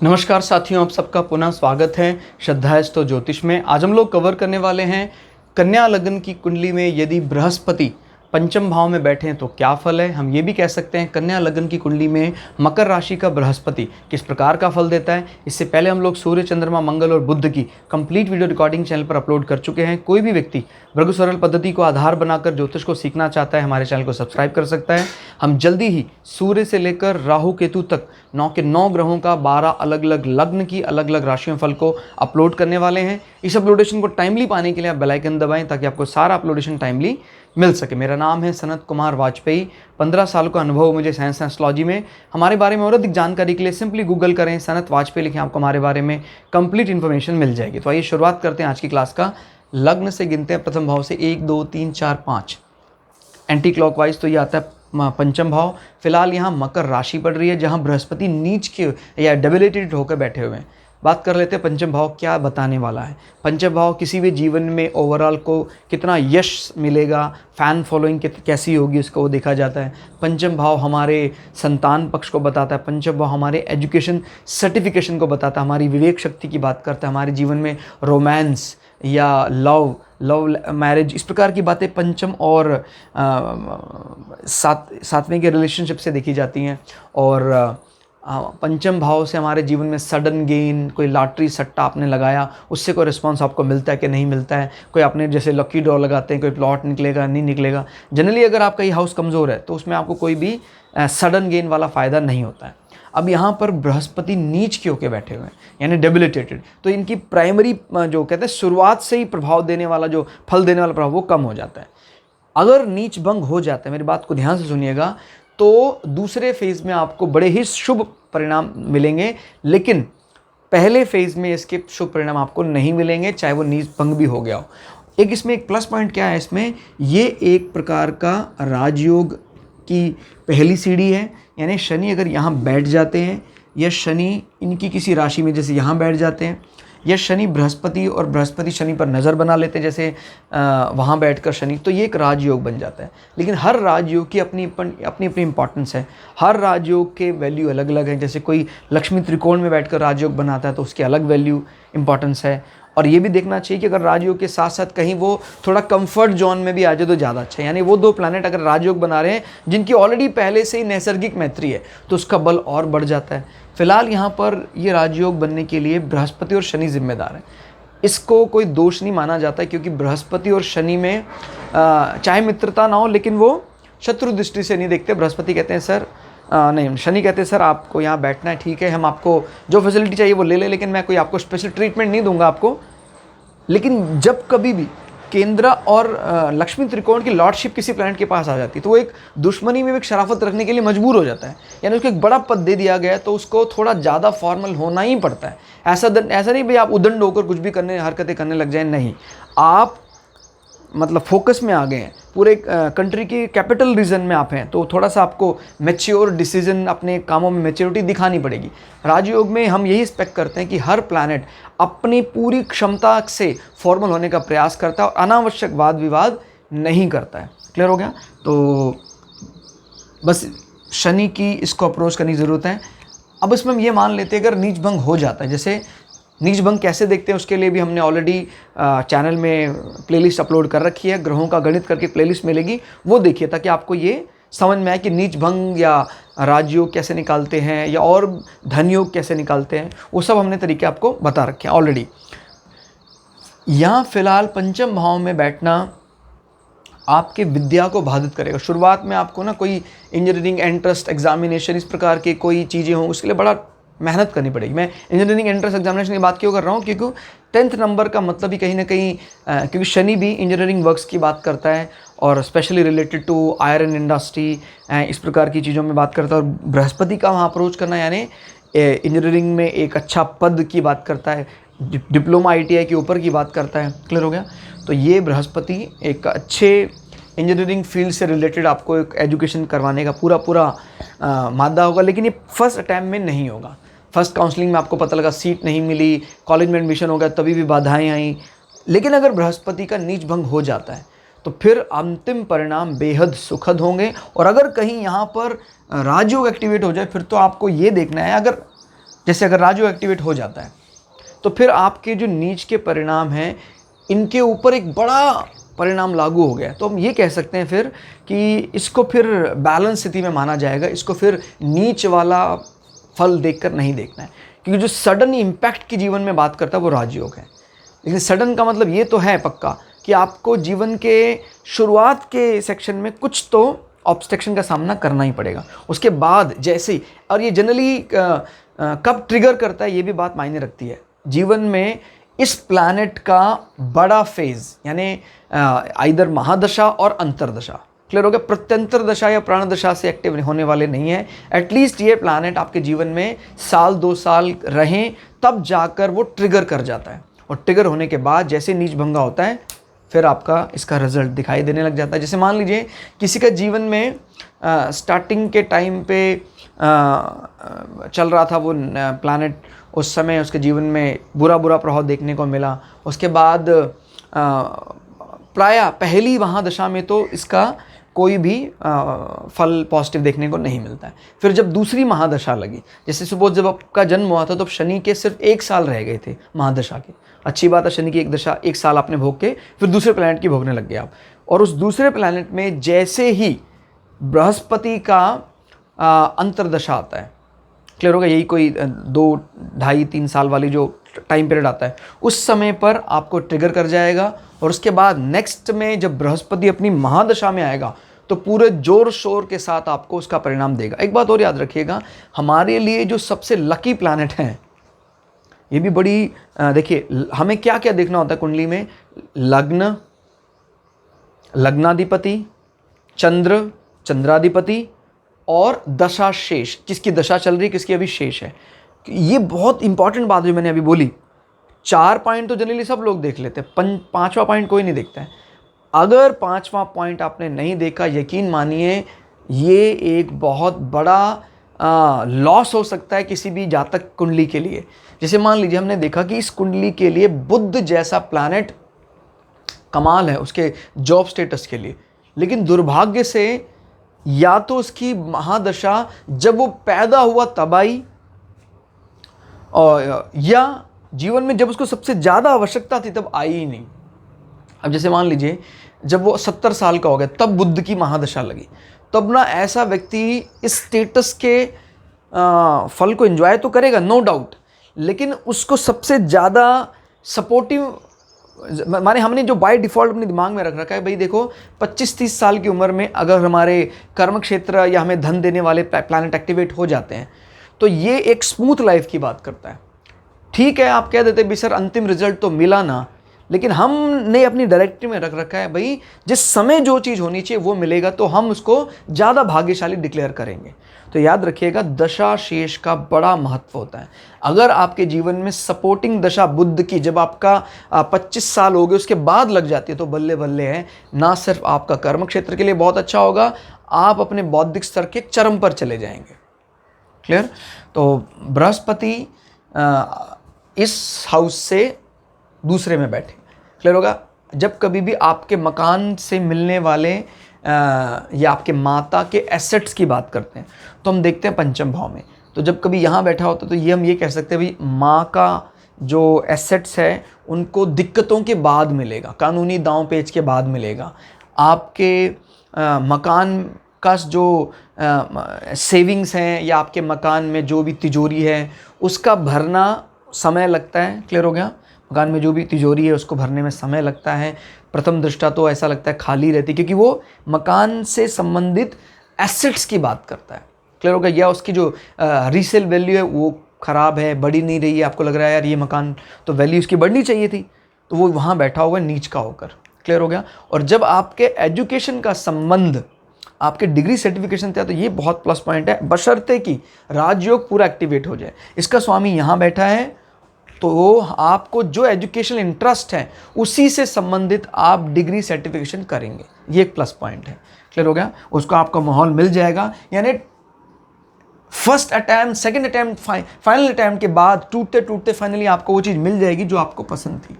नमस्कार साथियों, आप सबका पुनः स्वागत है श्रद्धास्तु ज्योतिष में। आज हम लोग कवर करने वाले हैं कन्या लग्न की कुंडली में यदि बृहस्पति पंचम भाव में बैठे हैं तो क्या फल है। हम ये भी कह सकते हैं कन्या लग्न की कुंडली में मकर राशि का बृहस्पति किस प्रकार का फल देता है। इससे पहले हम लोग सूर्य, चंद्रमा, मंगल और बुध की कंप्लीट वीडियो रिकॉर्डिंग चैनल पर अपलोड कर चुके हैं। कोई भी व्यक्ति भृगु सरल पद्धति को आधार बनाकर ज्योतिष को सीखना चाहता है, हमारे चैनल को सब्सक्राइब कर सकता है। हम जल्दी ही सूर्य से लेकर राहु केतु तक 9 के 9 ग्रहों का 12 अलग अलग लग्न की अलग अलग राशियों फल को अपलोड करने वाले हैं। इस अपलोडेशन को टाइमली पाने के लिए आप बेल आइकन दबाएं ताकि आपको सारा अपलोडेशन टाइमली मिल सके। मेरा नाम है सनत कुमार वाजपेयी। 15 साल का अनुभव मुझे साइंस एंड एस्ट्रोलॉजी में। हमारे बारे में और अधिक जानकारी के लिए सिंपली गूगल करें, सनत वाजपेयी लिखें, आपको हमारे बारे में कंप्लीट इन्फॉर्मेशन मिल जाएगी। तो आइए शुरुआत करते हैं आज की क्लास का। लग्न से गिनते हैं प्रथम भाव से 1 2 3 4 5 एंटी क्लॉकवाइज, तो ये आता है पंचम भाव। फिलहाल यहाँ मकर राशि पड़ रही है जहाँ बृहस्पति नीच के या डेबिलिटेटेड होकर बैठे हुए हैं। बात कर लेते हैं पंचम भाव क्या बताने वाला है। पंचम भाव किसी भी जीवन में ओवरऑल को कितना यश मिलेगा, फैन फॉलोइंग कैसी होगी उसको वो देखा जाता है। पंचम भाव हमारे संतान पक्ष को बताता है। पंचम भाव हमारे एजुकेशन सर्टिफिकेशन को बताता है, हमारी विवेक शक्ति की बात करता है, हमारे जीवन में रोमांस या लव मैरिज, इस प्रकार की बातें पंचम और सातवें के रिलेशनशिप से देखी जाती हैं। और पंचम भाव से हमारे जीवन में सडन गेन, कोई लॉटरी सट्टा आपने लगाया उससे कोई रिस्पांस आपको मिलता है कि नहीं मिलता है। कोई आपने जैसे लकी ड्रॉ लगाते हैं, कोई प्लॉट निकलेगा नहीं निकलेगा। जनरली अगर आपका ये हाउस कमज़ोर है तो उसमें आपको कोई भी सडन गेन वाला फ़ायदा नहीं होता है। अब यहाँ पर बृहस्पति नीच के होके बैठे हुए हैं यानी डेबिलिटेटेड, तो इनकी प्राइमरी जो कहते हैं शुरुआत से ही प्रभाव देने वाला जो फल देने वाला प्रभाव वो कम हो जाता है। अगर नीच भंग हो जाता है, मेरी बात को ध्यान से सुनिएगा, तो दूसरे फेज़ में आपको बड़े ही शुभ परिणाम मिलेंगे, लेकिन पहले फेज़ में इसके शुभ परिणाम आपको नहीं मिलेंगे, चाहे वो नीच भंग भी हो गया हो। एक प्लस पॉइंट क्या है इसमें, ये एक प्रकार का राजयोग की पहली सीढ़ी है। यानी शनि अगर यहाँ बैठ जाते हैं या शनि इनकी किसी राशि में जैसे यहाँ बैठ जाते हैं, या शनि बृहस्पति और बृहस्पति शनि पर नज़र बना लेते हैं जैसे वहाँ बैठकर शनि, तो ये एक राजयोग बन जाता है। लेकिन हर राजयोग की अपनी अपनी इंपॉर्टेंस है, हर राजयोग के वैल्यू अलग अलग हैं। जैसे कोई लक्ष्मी त्रिकोण में बैठकर राजयोग बनाता है तो उसकी अलग वैल्यू इंपॉर्टेंस है। और ये भी देखना चाहिए कि अगर राजयोग के साथ साथ कहीं वो थोड़ा कंफर्ट जोन में भी आ जाए तो ज़्यादा अच्छा है। यानी वो दो प्लैनेट अगर राजयोग बना रहे हैं जिनकी ऑलरेडी पहले से ही नैसर्गिक मैत्री है तो उसका बल और बढ़ जाता है। फिलहाल यहाँ पर ये राजयोग बनने के लिए बृहस्पति और शनि जिम्मेदार हैं। इसको कोई दोष नहीं माना जाता क्योंकि बृहस्पति और शनि में चाहे मित्रता ना हो लेकिन वो शत्रु दृष्टि से नहीं देखते। बृहस्पति कहते हैं सर नहीं, शनि कहते हैं सर आपको यहाँ बैठना है, ठीक है, हम आपको जो फैसिलिटी चाहिए वो ले लें, लेकिन मैं कोई आपको स्पेशल ट्रीटमेंट नहीं दूंगा आपको। लेकिन जब कभी भी केंद्र और लक्ष्मी त्रिकोण की लॉर्डशिप किसी प्लैनेट के पास आ जाती है तो वो एक दुश्मनी में भी एक शराफत रखने के लिए मजबूर हो जाता है। यानी उसको एक बड़ा पद दे दिया गया है तो उसको थोड़ा ज़्यादा फॉर्मल होना ही पड़ता है। ऐसा नहीं भाई आप उदंड होकर कुछ भी हरकतें करने लग जाए, नहीं, आप मतलब फोकस में आ गए हैं, पूरे कंट्री की कैपिटल रीजन में आप हैं तो थोड़ा सा आपको मैच्योर डिसीजन, अपने कामों में मैच्योरिटी दिखानी पड़ेगी। राजयोग में हम यही एक्सपेक्ट करते हैं कि हर प्लैनेट अपनी पूरी क्षमता से फॉर्मल होने का प्रयास करता है और अनावश्यक वाद विवाद नहीं करता है। क्लियर हो गया? तो बस शनि की इसको अप्रोच करने की ज़रूरत है। अब इसमें हम ये मान लेते हैं अगर नीच भंग हो जाता है, जैसे नीच भंग कैसे देखते हैं उसके लिए भी हमने ऑलरेडी चैनल में प्लेलिस्ट अपलोड कर रखी है। ग्रहों का गणित करके प्लेलिस्ट मिलेगी, वो देखिए ताकि आपको ये समझ में आए कि नीच भंग या राजयोग कैसे निकालते हैं या और धन योग कैसे निकालते हैं, वो सब हमने तरीके आपको बता रखे हैं ऑलरेडी। यहाँ फिलहाल पंचम भाव में बैठना आपके विद्या को बाधित करेगा। शुरुआत में आपको ना कोई इंजीनियरिंग एंट्रेंस एग्जामिनेशन इस प्रकार के कोई चीज़ें हों उसके लिए बड़ा मेहनत करनी पड़ेगी। मैं इंजीनियरिंग एंट्रेंस एग्जामिनेशन की बात क्यों कर रहा हूँ, क्योंकि 10th नंबर का मतलब ही कहीं ना कहीं क्योंकि शनि भी इंजीनियरिंग वर्क्स की बात करता है और specially related to iron industry इस प्रकार की चीज़ों में बात करता है। और बृहस्पति का वहाँ अप्रोच करना यानी इंजीनियरिंग में एक अच्छा पद की बात करता है, डिप्लोमा ITI के ऊपर की बात करता है। क्लियर हो गया? तो ये बृहस्पति एक अच्छे इंजीनियरिंग फील्ड से रिलेटेड आपको एक एजुकेशन करवाने का पूरा मादा होगा, लेकिन ये फर्स्ट अटैम्प्ट में नहीं होगा। फर्स्ट काउंसलिंग में आपको पता लगा सीट नहीं मिली, कॉलेज में एडमिशन हो गया तभी भी बाधाएं आई। लेकिन अगर बृहस्पति का नीच भंग हो जाता है तो फिर अंतिम परिणाम बेहद सुखद होंगे। और अगर कहीं यहाँ पर राजयोग एक्टिवेट हो जाए फिर तो आपको ये देखना है, अगर जैसे अगर राजयोग एक्टिवेट हो जाता है तो फिर आपके जो नीच के परिणाम हैं इनके ऊपर एक बड़ा परिणाम लागू हो गया। तो हम ये कह सकते हैं फिर कि इसको फिर बैलेंस स्थिति में माना जाएगा, इसको फिर नीच वाला फल देखकर नहीं देखना है, क्योंकि जो सडन इम्पैक्ट की जीवन में बात करता है वो राजयोग है। लेकिन सडन का मतलब ये तो है पक्का कि आपको जीवन के शुरुआत के सेक्शन में कुछ तो ऑब्स्ट्रक्शन का सामना करना ही पड़ेगा। उसके बाद जैसे ही, और ये जनरली कब ट्रिगर करता है ये भी बात मायने रखती है। जीवन में इस प्लैनेट का बड़ा फेज यानी आइदर महादशा और अंतरदशा, क्लियर हो गया, प्रत्यंतर दशा या प्राण दशा से एक्टिव होने वाले नहीं है। एटलीस्ट ये प्लैनेट आपके जीवन में साल 2 साल रहें तब जाकर वो ट्रिगर कर जाता है, और ट्रिगर होने के बाद जैसे नीच भंगा होता है फिर आपका इसका रिजल्ट दिखाई देने लग जाता है। जैसे मान लीजिए किसी का जीवन में स्टार्टिंग के टाइम पे चल रहा था वो प्लैनेट, उस समय उसके जीवन में बुरा प्रभाव देखने को मिला। उसके बाद प्रायः पहली महादशा में तो इसका कोई भी फल पॉजिटिव देखने को नहीं मिलता है। फिर जब दूसरी महादशा लगी, जैसे सपोज जब आपका जन्म हुआ था तो शनि के सिर्फ 1 साल रह गए थे महादशा के, अच्छी बात है, शनि की 1 साल आपने भोग के फिर दूसरे प्लैनेट की भोगने लग गए आप। और उस दूसरे प्लैनेट में जैसे ही बृहस्पति का अंतरदशा आता है, क्लियर होगा, यही कोई 2, 2.5, 3 साल वाली जो टाइम पीरियड आता है उस समय पर आपको ट्रिगर कर जाएगा। और उसके बाद नेक्स्ट में जब बृहस्पति अपनी महादशा में आएगा तो पूरे जोर शोर के साथ आपको उसका परिणाम देगा। एक बात और याद रखिएगा, हमारे लिए जो सबसे लकी प्लैनेट हैं, ये भी बड़ी देखिए हमें क्या क्या देखना होता है कुंडली में, लग्न, लग्नाधिपति, चंद्र, चंद्राधिपति और दशा शेष, किसकी दशा चल रही है, किसकी अभी शेष है। ये बहुत इंपॉर्टेंट बात जो मैंने अभी बोली। 4 पॉइंट तो जनरली सब लोग देख लेते हैं, 5वां पॉइंट कोई नहीं देखता है। अगर 5वां पॉइंट आपने नहीं देखा, यकीन मानिए ये एक बहुत बड़ा लॉस हो सकता है किसी भी जातक कुंडली के लिए। जैसे मान लीजिए हमने देखा कि इस कुंडली के लिए बुध जैसा प्लैनेट कमाल है उसके जॉब स्टेटस के लिए, लेकिन दुर्भाग्य से या तो उसकी महादशा जब वो पैदा हुआ तब आई, और या जीवन में जब उसको सबसे ज़्यादा आवश्यकता थी तब आई ही नहीं। अब जैसे मान लीजिए जब वो 70 साल का हो गया तब बुध की महादशा लगी, तब ना ऐसा व्यक्ति इस स्टेटस के फल को एंजॉय तो करेगा नो डाउट, लेकिन उसको सबसे ज़्यादा सपोर्टिव माने हमने जो बाय डिफ़ॉल्ट अपने दिमाग में रख रखा है, भाई देखो 25-30 साल की उम्र में अगर हमारे कर्म क्षेत्र या हमें धन देने वाले प्लैनेट एक्टिवेट हो जाते हैं तो ये एक स्मूथ लाइफ की बात करता है। ठीक है, आप कह देते भी सर अंतिम रिजल्ट तो मिला ना, लेकिन हमने अपनी डायरेक्टरी में रख रखा है भाई जिस समय जो चीज़ होनी चाहिए वो मिलेगा तो हम उसको ज़्यादा भाग्यशाली डिक्लेयर करेंगे। तो याद रखिएगा दशा शेष का बड़ा महत्व होता है। अगर आपके जीवन में सपोर्टिंग दशा बुध की जब आपका 25 साल हो गए उसके बाद लग जाती है तो बल्ले बल्ले है, ना सिर्फ आपका कर्म क्षेत्र के लिए बहुत अच्छा होगा, आप अपने बौद्धिक स्तर के चरम पर चले जाएंगे। क्लियर? तो बृहस्पति इस हाउस से दूसरे में बैठे, क्लियर होगा। जब कभी भी आपके मकान से मिलने वाले या आपके माता के एसेट्स की बात करते हैं तो हम देखते हैं पंचम भाव में, तो जब कभी यहाँ बैठा होता तो ये हम ये कह सकते हैं भाई माँ का जो एसेट्स है उनको दिक्कतों के बाद मिलेगा, कानूनी दांव पेच के बाद मिलेगा। आपके मकान का जो सेविंग्स हैं या आपके मकान में जो भी तिजोरी है उसका भरना समय लगता है, क्लियर हो गया। मकान में जो भी तिजोरी है उसको भरने में समय लगता है। प्रथम दृष्टा तो ऐसा लगता है खाली रहती, क्योंकि वो मकान से संबंधित एसेट्स की बात करता है, क्लियर हो गया। या उसकी जो रीसेल वैल्यू है वो ख़राब है, बढ़ी नहीं रही है, आपको लग रहा है यार ये मकान तो वैल्यू उसकी बढ़नी चाहिए थी, तो वो वहाँ बैठा हुआ है नीच का होकर, क्लियर हो गया। और जब आपके एजुकेशन का संबंध आपके डिग्री सर्टिफिकेशन था तो ये बहुत प्लस पॉइंट है, बशर्ते कि राजयोग पूरा एक्टिवेट हो जाए। इसका स्वामी यहाँ बैठा है तो आपको जो एजुकेशनल इंटरेस्ट है उसी से संबंधित आप डिग्री सर्टिफिकेशन करेंगे, ये एक प्लस पॉइंट है, क्लियर हो गया। उसको आपका माहौल मिल जाएगा, यानी first attempt, second attempt, final attempt के बाद टूटते टूटते फाइनली आपको वो चीज़ मिल जाएगी जो आपको पसंद थी,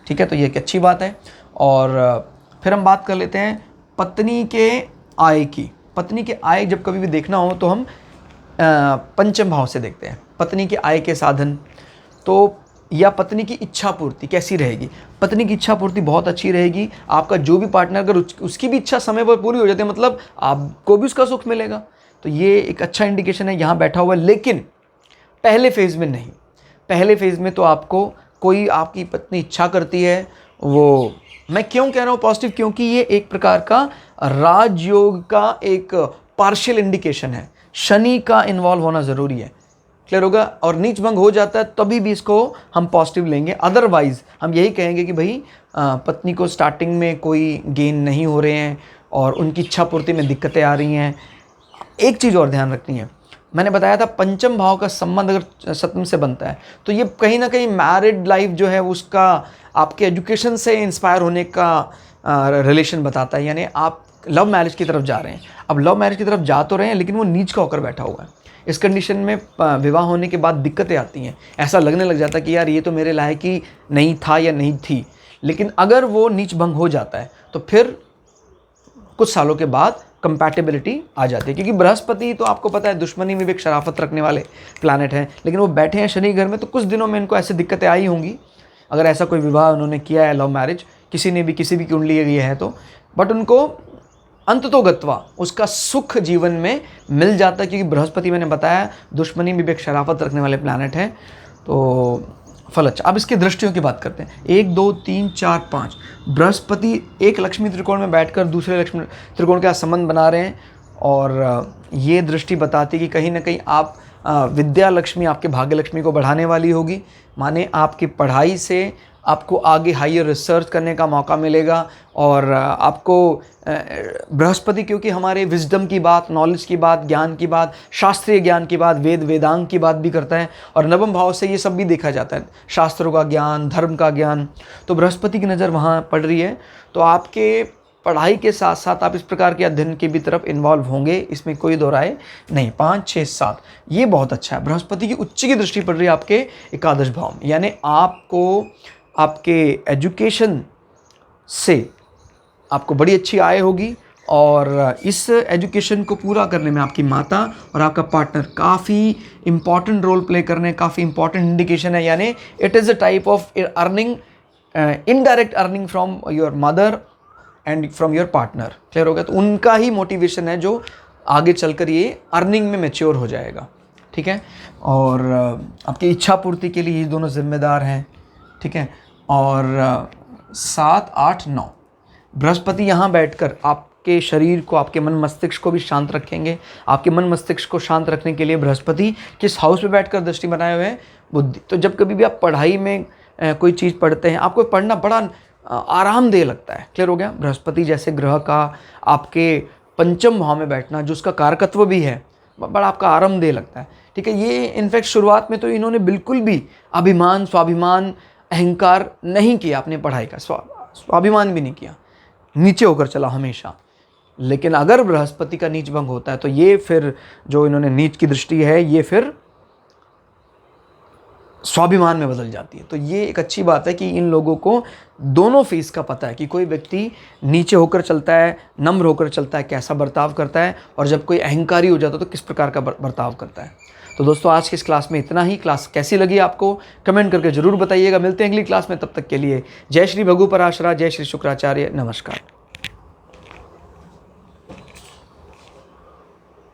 ठीक है। तो ये एक अच्छी बात है। और फिर हम बात कर लेते हैं पत्नी के आय की। पत्नी के आय जब कभी भी देखना हो तो हम पंचम भाव से देखते हैं, पत्नी के आय के साधन, तो या पत्नी की इच्छा पूर्ति कैसी रहेगी। पत्नी की इच्छा पूर्ति बहुत अच्छी रहेगी। आपका जो भी पार्टनर अगर उसकी भी इच्छा समय पर पूरी हो जाती है, मतलब आपको भी उसका सुख मिलेगा, तो ये एक अच्छा इंडिकेशन है यहाँ बैठा हुआ है। लेकिन पहले फेज़ में नहीं, पहले फेज़ में तो आपको कोई आपकी पत्नी इच्छा करती है, वो मैं क्यों कह रहा हूँ पॉजिटिव, क्योंकि ये एक प्रकार का राजयोग का एक पार्शियल इंडिकेशन है। शनि का इन्वॉल्व होना ज़रूरी है, क्लियर होगा। और नीच भंग हो जाता है तभी भी इसको हम पॉजिटिव लेंगे, अदरवाइज हम यही कहेंगे कि भाई पत्नी को स्टार्टिंग में कोई गेन नहीं हो रहे हैं और उनकी इच्छा पूर्ति में दिक्कतें आ रही हैं। एक चीज़ और ध्यान रखनी है, मैंने बताया था पंचम भाव का संबंध अगर सप्तम से बनता है तो ये कहीं ना कहीं मैरिड लाइफ जो है उसका आपके एजुकेशन से इंस्पायर होने का रिलेशन बताता है। यानी आप लव मैरिज की तरफ जा रहे हैं, अब लव मैरिज की तरफ जा तो रहे हैं लेकिन वो नीच का होकर बैठा हुआ है। इस कंडीशन में विवाह होने के बाद दिक्कतें आती हैं, ऐसा लगने लग जाता है कि यार ये तो मेरे लायक ही नहीं था या नहीं थी। लेकिन अगर वो नीच भंग हो जाता है तो फिर कुछ सालों के बाद कंपैटिबिलिटी आ जाती है, क्योंकि बृहस्पति तो आपको पता है दुश्मनी में भी एक शराफत रखने वाले प्लैनेट हैं, लेकिन वो बैठे हैं शनि घर में, तो कुछ दिनों में इनको ऐसे दिक्कतें आई होंगी अगर ऐसा कोई विवाह उन्होंने किया है, लव मैरिज किसी ने भी किसी भी कुंडली लिए है तो, बट उनको अंततोगत्वा उसका सुख जीवन में मिल जाता है, क्योंकि बृहस्पति मैंने बताया दुश्मनी में भी एक शराफत रखने वाले प्लैनेट हैं। तो फल अच्छा। अब इसकी दृष्टियों की बात करते हैं, 1 2 3 4 5 बृहस्पति एक लक्ष्मी त्रिकोण में बैठकर दूसरे लक्ष्मी त्रिकोण के साथ संबंध बना रहे हैं, और ये दृष्टि बताती है कि कहीं ना कहीं आप विद्या लक्ष्मी आपके भाग्य लक्ष्मी को बढ़ाने वाली होगी। माने आपकी पढ़ाई से आपको आगे हायर रिसर्च करने का मौका मिलेगा, और आपको बृहस्पति क्योंकि हमारे विजडम की बात, नॉलेज की बात, ज्ञान की बात, शास्त्रीय ज्ञान की बात, वेदांग की बात भी करता है, और नवम भाव से ये सब भी देखा जाता है, शास्त्रों का ज्ञान, धर्म का ज्ञान, तो बृहस्पति की नज़र वहाँ पड़ रही है। तो आपके पढ़ाई के साथ साथ आप इस प्रकार के अध्ययन की भी तरफ इन्वॉल्व होंगे, इसमें कोई दो राय नहीं। 5 6 7 ये बहुत अच्छा है। बृहस्पति की उच्च की दृष्टि पड़ रही है आपके एकादश भाव में, यानी आपको आपके एजुकेशन से आपको बड़ी अच्छी आय होगी, और इस एजुकेशन को पूरा करने में आपकी माता और आपका पार्टनर काफ़ी इंपॉर्टेंट रोल प्ले करने, काफ़ी इंपॉर्टेंट इंडिकेशन है। यानी it is a type of earning, indirect earning from your mother and from your partner, clear हो गया। तो उनका ही मोटिवेशन है जो आगे चलकर ये अर्निंग में मैच्योर हो जाएगा, ठीक है। और आपकी इच्छा पूर्ति के लिए ये दोनों जिम्मेदार हैं, ठीक है। और 7 8 9 बृहस्पति यहाँ बैठकर आपके शरीर को, आपके मन मस्तिष्क को भी शांत रखेंगे। आपके मन मस्तिष्क को शांत रखने के लिए बृहस्पति किस हाउस में बैठकर दृष्टि बनाए हुए हैं, बुद्धि। तो जब कभी भी आप पढ़ाई में कोई चीज़ पढ़ते हैं, आपको पढ़ना बड़ा आरामदेह लगता है, क्लियर हो गया। बृहस्पति जैसे ग्रह का आपके पंचम भाव में बैठना, जो उसका कारकत्व भी है, बड़ा आपका आरामदेह लगता है, ठीक है। ये इनफैक्ट शुरुआत में तो इन्होंने बिल्कुल भी अभिमान, स्वाभिमान, अहंकार नहीं किया अपनी पढ़ाई का, स्वाभिमान भी नहीं किया, नीचे होकर चला हमेशा। लेकिन अगर बृहस्पति का नीच भंग होता है तो ये फिर जो इन्होंने नीच की दृष्टि है ये फिर स्वाभिमान में बदल जाती है। तो ये एक अच्छी बात है कि इन लोगों को दोनों फेस का पता है कि कोई व्यक्ति नीचे होकर चलता है, नम्र होकर चलता है, कैसा बर्ताव करता है, और जब कोई अहंकारी हो जाता है तो किस प्रकार का बर्ताव करता है। तो दोस्तों आज की इस क्लास में इतना ही। क्लास कैसी लगी आपको कमेंट करके ज़रूर बताइएगा। मिलते हैं अगली क्लास में, तब तक के लिए जय श्री भगु पराशरा, जय श्री शुक्राचार्य, नमस्कार।